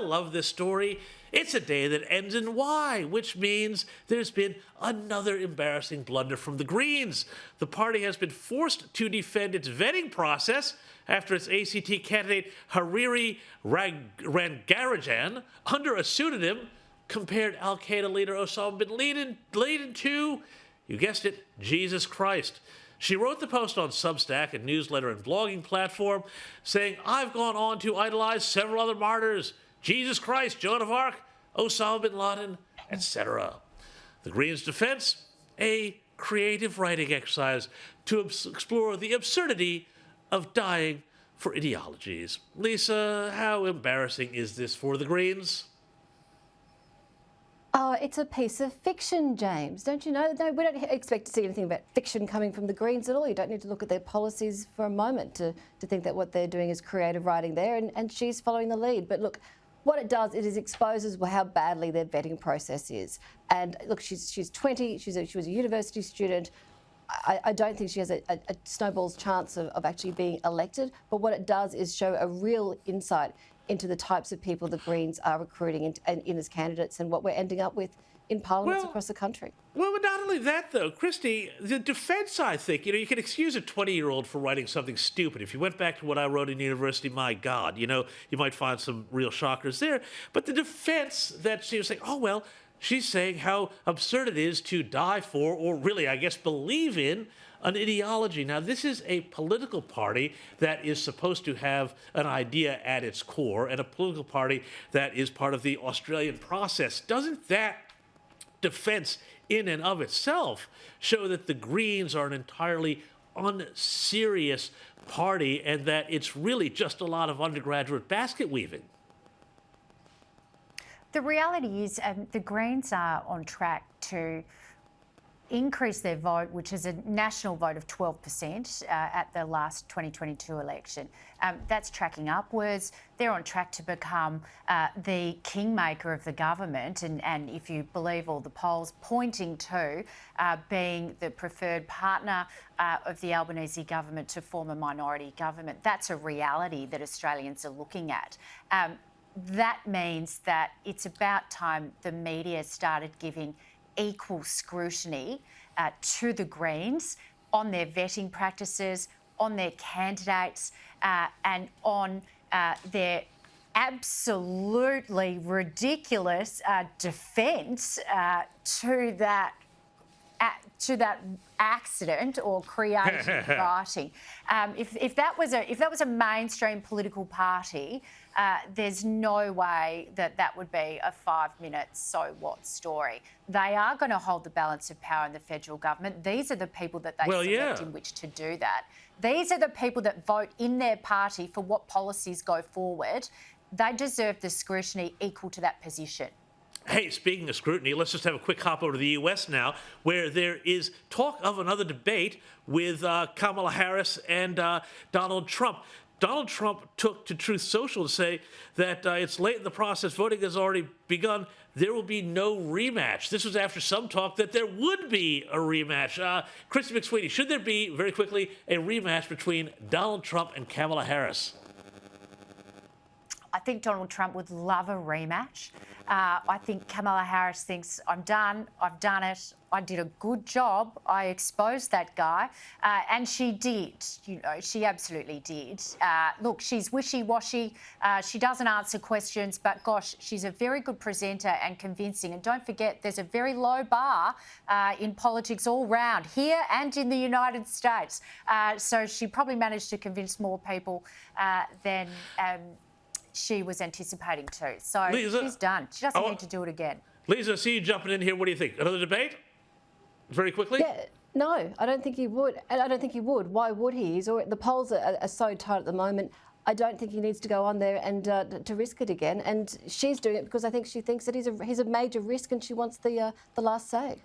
love this story. It's a day that ends in Y, which means there's been another embarrassing blunder from the Greens. The party has been forced to defend its vetting process after its ACT candidate Harini Rangarajan, under a pseudonym, compared al-Qaeda leader Osama bin Laden to, you guessed it, Jesus Christ. She wrote the post on Substack, a newsletter and blogging platform, saying, "I've gone on to idolize several other martyrs, Jesus Christ, Joan of Arc, Osama bin Laden, etc." The Greens' defense, a creative writing exercise to explore the absurdity of dying for ideologies. Lisa, how embarrassing is this for the Greens? Oh, it's a piece of fiction, James. Don't you know? No, we don't expect to see anything about fiction coming from the Greens at all. You don't need to look at their policies for a moment to think that what they're doing is creative writing there, and she's following the lead. But look, what it does, it is exposes how badly their vetting process is. And look, she's 20, she was a university student. I don't think she has a snowball's chance of actually being elected, but what it does is show a real insight into the types of people the Greens are recruiting in as candidates and what we're ending up with in parliaments across the country. Well, not only that, though, Christy, the defense, I think, you can excuse a 20-year-old for writing something stupid. If you went back to what I wrote in university, my God, you might find some real shockers there. But the defense that she was saying, oh, well, she's saying how absurd it is to die for, or really, I guess, believe in, an ideology. Now, this is a political party that is supposed to have an idea at its core, and a political party that is part of the Australian process. Doesn't that defense in and of itself show that the Greens are an entirely unserious party and that it's really just a lot of undergraduate basket weaving? The reality is the Greens are on track to increase their vote, which is a national vote of 12% at the last 2022 election. That's tracking upwards. They're on track to become the kingmaker of the government, and if you believe all the polls, pointing to being the preferred partner of the Albanese government to form a minority government. That's a reality that Australians are looking at. That means that it's about time the media started giving equal scrutiny to the Greens on their vetting practices, on their candidates, and on their absolutely ridiculous defence to that accident or creative writing. If that was a mainstream political party, there's no way that would be a 5-minute so what story. They are going to hold the balance of power in the federal government. These are the people that they select in which to do that. These are the people that vote in their party for what policies go forward. They deserve the scrutiny equal to that position. Hey, speaking of scrutiny, let's just have a quick hop over to the U.S. now, where there is talk of another debate with Kamala Harris and Donald Trump. Donald Trump took to Truth Social to say that it's late in the process, voting has already begun, there will be no rematch. This was after some talk that there would be a rematch. Christy McSweeney, should there be, very quickly, a rematch between Donald Trump and Kamala Harris? I think Donald Trump would love a rematch. I think Kamala Harris thinks, I'm done, I've done it, I did a good job, I exposed that guy, and she did, she absolutely did. Look, she's wishy-washy, she doesn't answer questions, but gosh, she's a very good presenter and convincing. And don't forget, there's a very low bar in politics all round, here and in the United States. So she probably managed to convince more people than she was anticipating to. So Lisa, she's done. She doesn't need to do it again. Lisa, I see you jumping in here. What do you think? Another debate? Very quickly? Yeah, no, I don't think he would. And I don't think he would. Why would he? The polls are so tight at the moment. I don't think he needs to go on there and to risk it again. And she's doing it because I think she thinks that he's a major risk and she wants the last say.